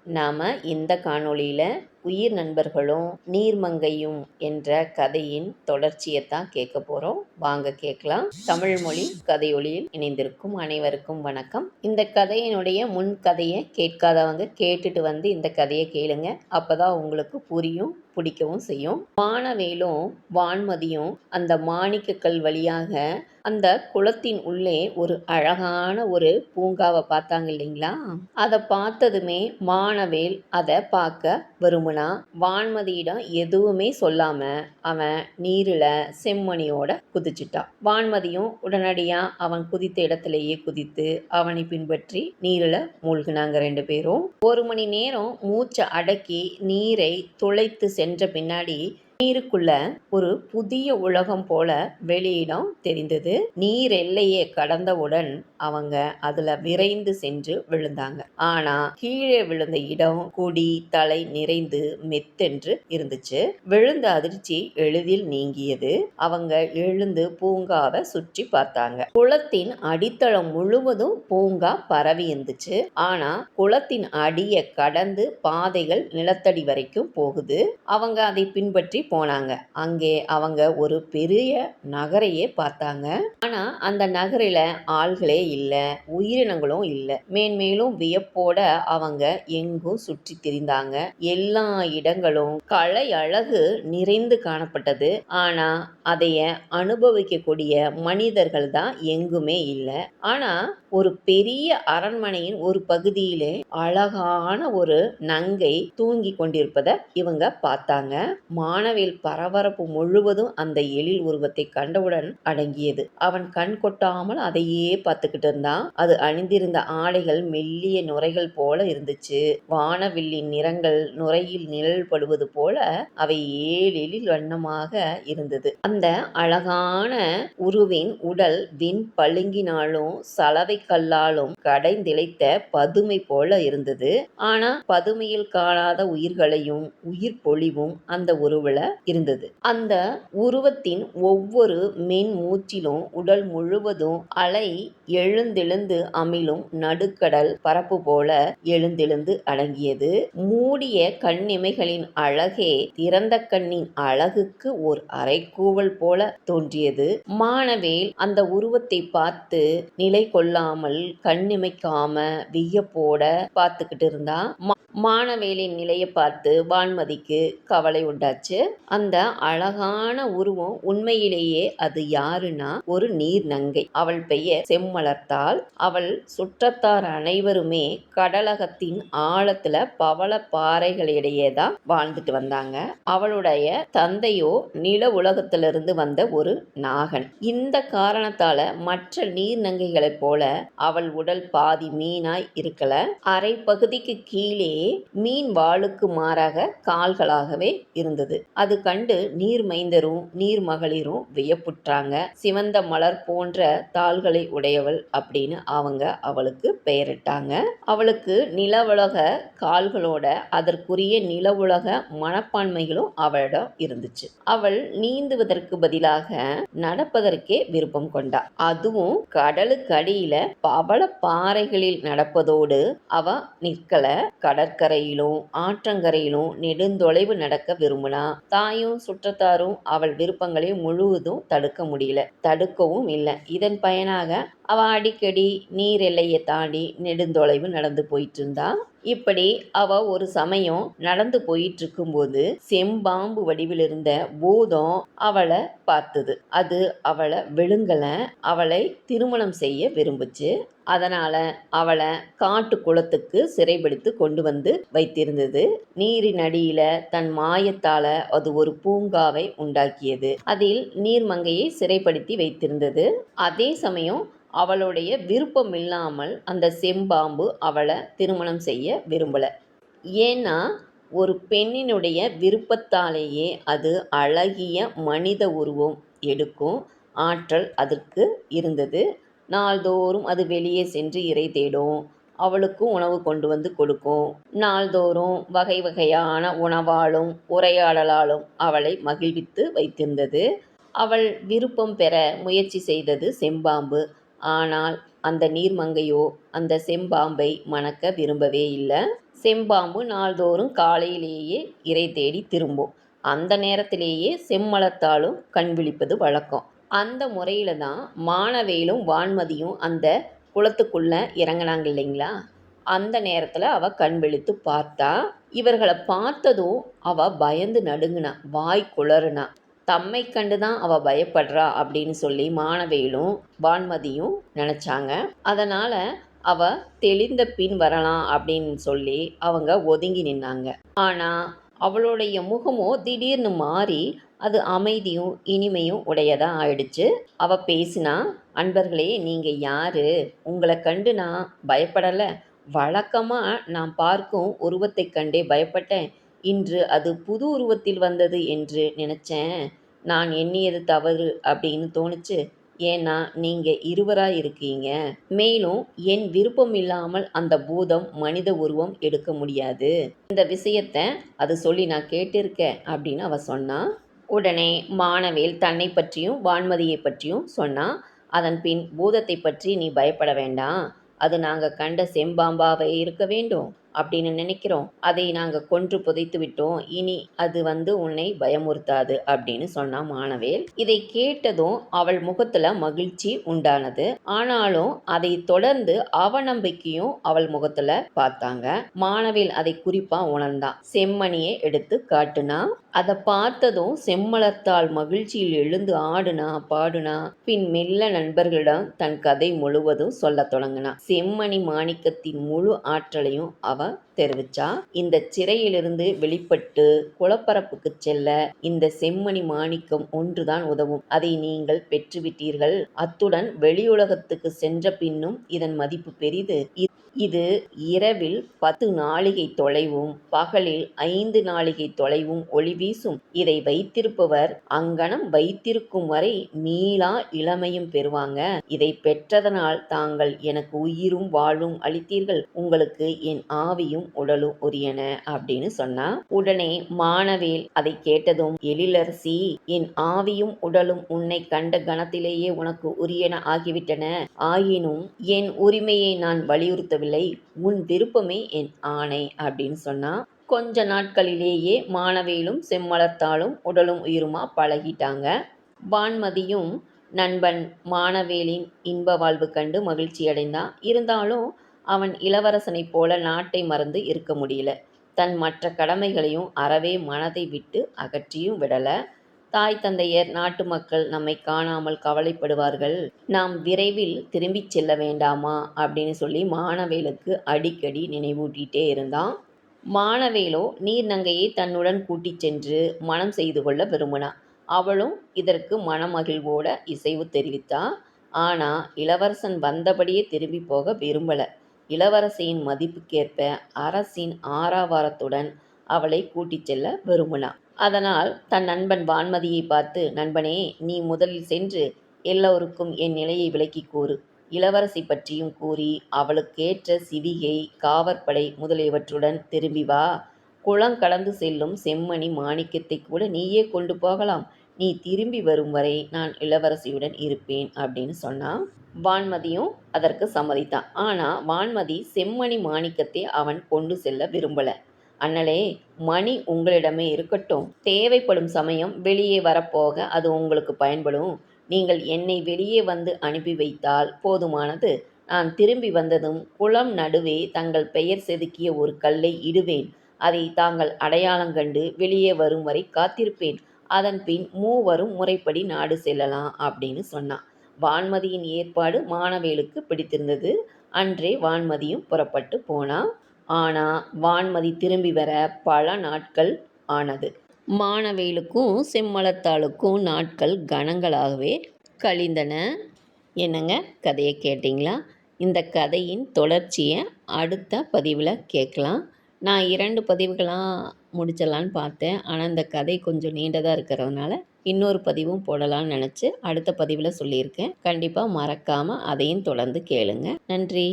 நாம் இந்த காணொளியில் உயிர் நண்பர்களும் நீர்மங்கையும் என்ற கதையின் தொடர்ச்சியை தான் கேட்க போகிறோம். வாங்க கேட்கலாம். தமிழ் மொழி கதையொலியில் இணைந்திருக்கும் அனைவருக்கும் வணக்கம். இந்த கதையினுடைய முன் கதையை கேட்காதவங்க கேட்டுட்டு வந்து இந்த கதையை கேளுங்க. அப்போதான் உங்களுக்கு புரியும், பிடிக்கவும் செய்யும். வானவேலும் வான்மதியும் அந்த மாணிக்கக்கல் வழியாக அந்த குளத்தின் உள்ளே ஒரு அழகான ஒரு பூங்காவை பார்த்தாங்க இல்லைங்களா? அதை பார்த்ததுமே வானவேல் அதை பார்க்க விரும்பினா. வான்மதியிடம் எதுவுமே சொல்லாம அவன் நீரில் செம்மணியோட குதிச்சிட்டான். வான்மதியும் உடனடியா அவன் குதித்த இடத்திலேயே குதித்து அவனை பின்பற்றி நீரில் மூழ்கினாங்க. 2 பேரும் 1 மணி நேரம் மூச்சை அடக்கி நீரை துளைத்து சென்ற பின்னாடி நீருக்குள்ள ஒரு புதிய உலகம் போல வெளியிடம் தெரிந்தது. நீர் எல்லையை கடந்தவுடன் அவங்க அதுல விரைந்து சென்று விழுந்தாங்க. ஆனா கீழே விழுந்த இடம் கொடி தலை நிறைந்து மெத்தென்று இருந்துச்சு. விழுந்த அதிர்ச்சி எளிதில் நீங்கியது. அவங்க எழுந்து பூங்காவை சுற்றி பார்த்தாங்க. குளத்தின் அடித்தளம் முழுவதும் பூங்கா பரவி இருந்துச்சு. ஆனா குளத்தின் அடியை கடந்து பாதைகள் நிலத்தடி வரைக்கும் போகுது. அவங்க அதை பின்பற்றி போனாங்க. அங்கே அவங்க ஒரு பெரிய நகரையே பார்த்தாங்க. ஆனா அந்த நகரில ஆள்களே இல்லை, உயிரினங்களும் இல்லை. மேன்மேலும் வியப்போட அவங்க எங்கும் சுற்றி திரிந்தாங்க. எல்லா இடங்களும் கலை அழகு நிறைந்து காணப்பட்டது. ஆனா அதைய அனுபவிக்கக்கூடிய மனிதர்கள் தான் எங்குமே இல்லை. ஆனா ஒரு பெரிய அரண்மனையின் ஒரு பகுதியிலே அழகான ஒரு நங்கை தூங்கி கொண்டிருப்பதை இவங்க பார்த்தாங்க. மானவேல் பரபரப்பு முழுவதும் அந்த எழில் உருவத்தை கண்டவுடன் அடங்கியது. அவன் கண் கொட்டாமல் அதையே பார்த்துக்கிட்டு இருந்தான். அது அணிந்திருந்த ஆடைகள் மெல்லிய நுரைகள் போல இருந்துச்சு. வானவில்லின் நிறங்கள் நுரையில் நிழல் படுவது போல அவை ஏழெழில் வண்ணமாக இருந்தது. அந்த அழகான உருவின் உடல் விண் பளிங்கினாலும் சலவை கல்லாலும் கடைந்திழைத்த பதுமை போல இருந்தது. ஆனா பதுமையில் காணாத உயிர்களையும் உயிர் பொலிவும் அந்த உருவுல இருந்தது. அந்த உருவத்தின் ஒவ்வொரு மென் மூச்சிலும் உடல் முழுவதும் அலை எழுந்தெழுந்து அமிழும் நடுக்கடல் பரப்பு போல எழுந்தெழுந்து அடங்கியது. மூடிய கண்ணிமைகளின் அழகே திறந்த கண்ணின் அழகுக்கு ஓர் அரைக்கூவல் போல தோன்றியது. மானவேல் அந்த உருவத்தை பார்த்து நிலை கொள்ளாமல் கண்ணிமைக்காம வியப்போட பார்த்துக்கிட்டு இருந்தான். மானவேலின் நிலையை பார்த்து வான்மதிக்கு கவலை உண்டாச்சு. அந்த அழகான உருவம் உண்மையிலேயே அது யாருன்னா ஒரு நீர் நங்கை. அவள் பெயர் செம்மலர்த்தாள். அவள் சுற்றத்தார் அனைவருமே கடலகத்தின் ஆழத்துல பவள பாறைகளிடையே தான் வாழ்ந்துட்டு வந்தாங்க. அவளுடைய தந்தையோ நில உலகத்திலிருந்து வந்த ஒரு நாகன். இந்த காரணத்தால மற்ற நீர் நங்கைகளைப் போல அவள் உடல் பாதி மீனாய் இருக்கல. அரை பகுதிக்கு கீழே மீன் வாளுக்கு மாறாக கால்களாகவே இருந்தது. அது கண்டு நீர் மைந்தரும் நீர் மகளிரும் வியப்புற்றாங்க. சிவந்த மலர் போன்ற தாள்களை உடையவள் அப்படின்னு அவங்க அவளுக்கு பெயரிட்டாங்க. அவளுக்கு நிலவுலக கால்களோட அதற்குரிய நிலவுலக மனப்பான்மைகளும் அவளிடம் இருந்துச்சு. அவள் நீந்துவதற்கு பதிலாக நடப்பதற்கே விருப்பம் கொண்டாள். அதுவும் கடலுக்கு அடியில பவள பாறைகளில் நடப்பதோடு அவ நிற்கல. கடற்கரையிலும் ஆற்றங்கரையிலும் நெடுந்தொலைவு நடக்க விரும்பினா. தாயும் சுற்றத்தாரும் அவள் விருப்பங்களை முழுவதும் தடுக்க முடியல, தடுக்கவும் இல்லை. இதன் பயனாக அவ அடிக்கடி நீர் எல்லையை தாண்டி நெடுந்தொலைவு நடந்து போயிட்டு இருந்தா. இப்படி அவ ஒரு சமயம் நடந்து போயிட்டு இருக்கும்போது செம்பாம்பு வடிவில் இருந்த பூதம் அவளை பார்த்தது. அது அவளை விழுங்கல, அவளை திருமணம் செய்ய விரும்புச்சு. அதனால அவளை காட்டு குளத்துக்கு சிறைபிடித்து கொண்டு வந்து வைத்திருந்தது. நீரின் அடியில தன் மாயத்தால அது ஒரு பூங்காவை உண்டாக்கியது. அதில் நீர்மங்கையை சிறைப்படுத்தி வைத்திருந்தது. அதே சமயம் அவளுடைய விருப்பம் இல்லாமல் அந்த செம்பாம்பு அவளை திருமணம் செய்ய விரும்பல. ஏன்னா ஒரு பெண்ணினுடைய விருப்பத்தாலேயே அது அழகிய மனித உருவம் எடுக்கும் ஆற்றல் அதற்கு இருந்தது. நாள்தோறும் அது வெளியே சென்று இரை தேடும். அவளுக்கும் உணவு கொண்டு வந்து கொடுக்கும். நாள்தோறும் வகை வகையான உணவாலும் உரையாடலாலும் அவளை மகிழ்வித்து வைத்திருந்தது. அவள் விருப்பம் பெற முயற்சி செய்தது செம்பாம்பு. ஆனால் அந்த நீர்மங்கையோ அந்த செம்பாம்பை மணக்க விரும்பவே இல்லை. செம்பாம்பு நாள்தோறும் காலையிலேயே இரை தேடி திரும்பும். அந்த நேரத்திலேயே செம்மலத்தாளும் கண் விழிப்பது வழக்கம். அந்த முறையில தான் மானவேலும் வான்மதியும் அந்த குளத்துக்குள்ள இறங்குனாங்க இல்லைங்களா? அந்த நேரத்துல அவ கண் விழித்து பார்த்தா. இவர்கள பார்த்ததும் அவ பயந்து நடுங்குனா. வாய் குளறுனா. தம்மை கண்டுதான் அவ பயப்படுறா அப்படின்னு சொல்லி மானவேலும் வான்மதியும் நினைச்சாங்க. அதனால அவ தெளிந்த பின் வரலாம் அப்படின்னு சொல்லி அவங்க ஒதுங்கி நின்னாங்க. ஆனா அவளுடைய முகமோ திடீர்னு மாறி அது அமைதியும் இனிமையும் உடையதா ஆயிடுச்சு. அவ பேசினா, "அன்பர்களே, நீங்க யாரு? உங்களை கண்டு நான் பயப்படல. வழக்கமா நான் பார்க்கும் உருவத்தைக் கண்டே பயப்பட்டேன். இன்று அது புது உருவத்தில் வந்தது என்று நினைச்சேன். நான் எண்ணியது தவறு அப்படின்னு தோணுச்சு. ஏன்னா நீங்க இருவரா இருக்கீங்க. மேலும் என் விருப்பம் இல்லாமல் அந்த பூதம் மனித உருவம் எடுக்க முடியாது. இந்த விஷயத்த அது சொல்லி நான் கேட்டிருக்கேன்" அப்படின்னு அவ சொன்னா. உடனே மானவேல் தன்னை பற்றியும் வான்மதியை பற்றியும் சொன்னான். அதன் பின், "பூதத்தை பற்றி நீ பயப்பட வேண்டாம். அது நாங்க கண்ட செம்பாம்பாவே இருக்க வேண்டும் அப்படின்னு நினைக்கிறோம். அதை நாங்க கொன்று புதைத்து விட்டோம். இனி அது உன்னை பயமுறுத்தாது" அப்படின்னு சொன்னான் மானவேல். இதை கேட்டதும் அவள் முகத்துல மகிழ்ச்சி உண்டானது. ஆனாலும் அதை தொடர்ந்து அவநம்பிக்கையும் அவள் முகத்துல பார்த்தாங்க. மானவேல் அதை குறிப்பா உணர்ந்தான். செம்மணியை எடுத்து காட்டுனான். அதை பார்த்ததும் செம்மலத்தாள் மகிழ்ச்சியில் எழுந்து ஆடுனா பாடுனா. பின் மெல்ல நண்பர்களிடம் தன் கதை முழுவதும் சொல்லத் தொடங்கினா. செம்மணி மாணிக்கத்தின் முழு ஆற்றலையும் அவ தெரிவிச்சா. இந்த சிறையிலிருந்து வெளிப்பட்டு குளப்பரப்புக்கு செல்ல இந்த செம்மணி மாணிக்கம் ஒன்றுதான் உதவும். அதை நீங்கள் பெற்றுவிட்டீர்கள். அத்துடன் வெளியுலகத்துக்கு சென்ற பின்னும் இதன் மதிப்பு பெரிது. இது இரவில் 10 நாழிகை தொலைவும் பகலில் 5 நாழிகை தொலைவும் ஒளி வீசும். இதை வைத்திருப்பவர் அங்கனம் வைத்திருக்கும் வரை மீளா இளமையும் பெறுவாங்க. இதை பெற்றதனால் தாங்கள் எனக்கு உயிரும் வாழ்வும் அளித்தீர்கள். உங்களுக்கு என் ஆவியும் உடலும் உரியன அப்படின்னு சொன்னா. உடனே மானவேல் அதை கேட்டதும், "எழிலரசி, என் ஆவியும் உடலும் உன்னை கண்ட கணத்திலேயே உனக்கு உரியன ஆகிவிட்டன. ஆயினும் என் உரிமையை நான் வலியுறுத்தவில்லை. உன் விருப்பமே என் ஆணை" அப்படின்னு சொன்னா. கொஞ்ச நாட்களிலேயே மானவேலும் செம்மலத்தாளும் உடலும் உயிருமா பழகிட்டாங்க. வான்மதியும் நண்பன் மானவேலின் இன்ப வாழ்வு கண்டு மகிழ்ச்சியடைந்தான். இருந்தாலும் அவன் இளவரசனைப் போல நாட்டை மறந்து இருக்க முடியல. தன் மற்ற கடமைகளையும் அறவே மனதை விட்டு அகற்றியும் விடல. தாய் தந்தையர் நாட்டு மக்கள் நம்மை காணாமல் கவலைப்படுவார்கள். நாம் விரைவில் திரும்பிச் செல்ல வேண்டாமா அப்படின்னு சொல்லி மானவேலுக்கு அடிக்கடி நினைவூட்டிட்டே இருந்தான். மானவேலோ நீர்நங்கையை தன்னுடன் கூட்டிச் சென்று மணம் செய்து கொள்ள விரும்பினான். அவளும் இதற்கு மனமகிழ்வோட இசைவு தெரிவித்தா. ஆனா இளவரசன் வந்தபடியே திரும்பி போக விரும்பல. இளவரசியின் மதிப்புக்கேற்ப அரசின் ஆரவாரத்துடன் அவளை கூட்டிச் செல்ல விரும்பினான். அதனால் தன் நண்பன் வான்மதியை பார்த்து, "நண்பனே, நீ முதலில் சென்று எல்லோருக்கும் என் நிலையை விளக்கிக் கூறு. இளவரசி பற்றியும் கூறி அவளுக்கேற்ற சிவிகை காவற்படை முதலியவற்றுடன் திரும்பி வா. குளங்கடந்து செல்லும் செம்மணி மாணிக்கத்தைக் கூட நீயே கொண்டு போகலாம். நீ திரும்பி வரும் வரை நான் இளவரசியுடன் இருப்பேன்" அப்படின்னு சொன்னான். வான்மதியும் அதற்கு சம்மதித்தான். ஆனா வான்மதி செம்மணி மாணிக்கத்தை அவன் கொண்டு செல்ல விரும்பல. "அண்ணலே, மணி உங்களிடமே இருக்கட்டும். தேவைப்படும் சமயம் வெளியே வரப்போக அது உங்களுக்கு பயன்படும். நீங்கள் என்னை வெளியே வந்து அனுப்பி வைத்தால் போதுமானது. நான் திரும்பி வந்ததும் குளம் நடுவே தங்கள் பெயர் செதுக்கிய ஒரு கல்லை இடுவேன். அதை தாங்கள் அடையாளம் கண்டு வெளியே வரும் வரை காத்திருப்பேன். அதன் பின் மூவரும் முறைப்படி நாடு செல்லலாம்" அப்படின்னு சொன்னான். வான்மதியின் ஏற்பாடு மானவேலுக்கு பிடித்திருந்தது. அன்றே வான்மதியும் புறப்பட்டு போனான். ஆனா வான்மதி திரும்பி வர பல நாட்கள் ஆனது. மானவேலுக்கும் செம்மலத்தாளுக்கும் நாட்கள் கணங்களாகவே கழிந்தன. என்னங்க, கதையை கேட்டிங்களா? இந்த கதையின் தொடர்ச்சியை அடுத்த பதிவில் கேட்கலாம். நான் 2 பதிவுகளாக முடிச்சிடலான்னு பார்த்தேன். ஆனால் இந்த கதை கொஞ்சம் நீண்டதாக இருக்கிறதுனால இன்னொரு பதிவும் போடலான்னு நினச்சி அடுத்த பதிவில் சொல்லியிருக்கேன். கண்டிப்பாக மறக்காமல் அதையும் தொடர்ந்து கேளுங்க. நன்றி.